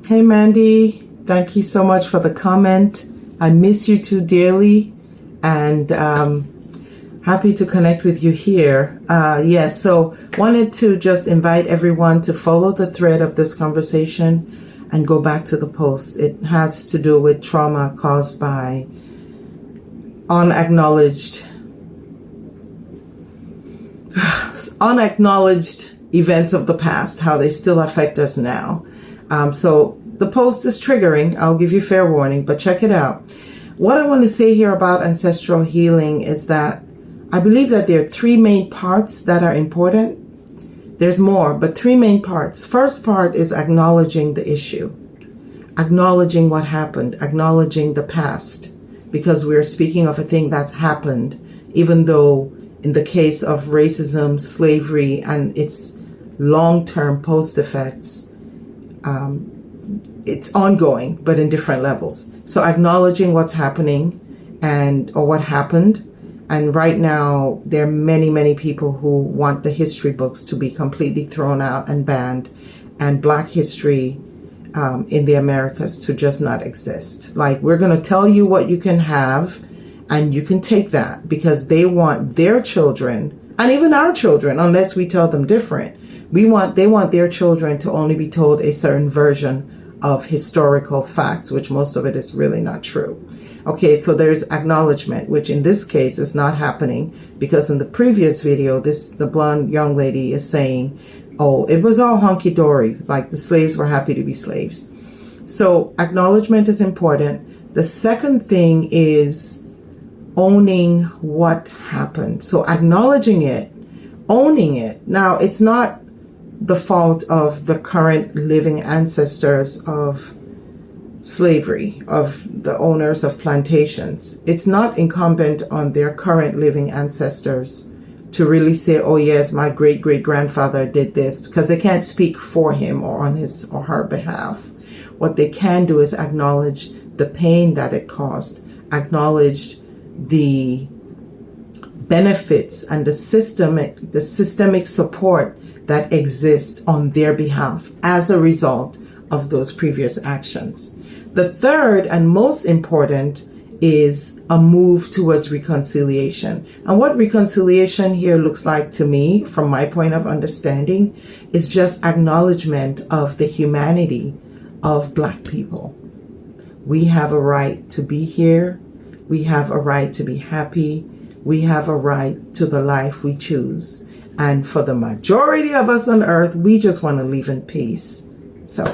Hey Mandy, thank you so much for the comment. I miss you too dearly, and happy to connect with you here. Yes, so wanted to just invite everyone to follow the thread of this conversation and go back to the post. It has to do with trauma caused by unacknowledged events of the past, how they still affect us now. So the post is triggering. I'll give you fair warning, but check it out. What I want to say here about ancestral healing is that I believe that there are three main parts that are important. There's more, but three main parts. First part is acknowledging the issue, acknowledging what happened, acknowledging the past, because we're speaking of a thing that's happened, even though in the case of racism, slavery, and its long-term post-effects, it's ongoing, but in different levels. So acknowledging what's happening or what happened. And right now, there are many, many people who want the history books to be completely thrown out and banned, and Black history in the Americas to just not exist. Like, we're going to tell you what you can have, and you can take that, because they want their children, and even our children, unless we tell them different, they want their children to only be told a certain version of historical facts, which most of it is really not true. Okay, so there's acknowledgement, which in this case is not happening, because in the previous video, the blonde young lady is saying, oh, it was all hunky-dory, like the slaves were happy to be slaves. So acknowledgement is important. The second thing is owning what happened. So acknowledging it, owning it. Now, it's not the fault of the current living ancestors of slavery, of the owners of plantations. It's not incumbent on their current living ancestors to really say, oh yes, my great-great-grandfather did this, because they can't speak for him or on his or her behalf. What they can do is acknowledge the pain that it caused, acknowledge the benefits and the systemic support that exists on their behalf as a result of those previous actions. The third and most important is a move towards reconciliation. And what reconciliation here looks like to me, from my point of understanding, is just acknowledgement of the humanity of Black people. We have a right to be here. We have a right to be happy. We have a right to the life we choose. And for the majority of us on earth, we just want to live in peace. So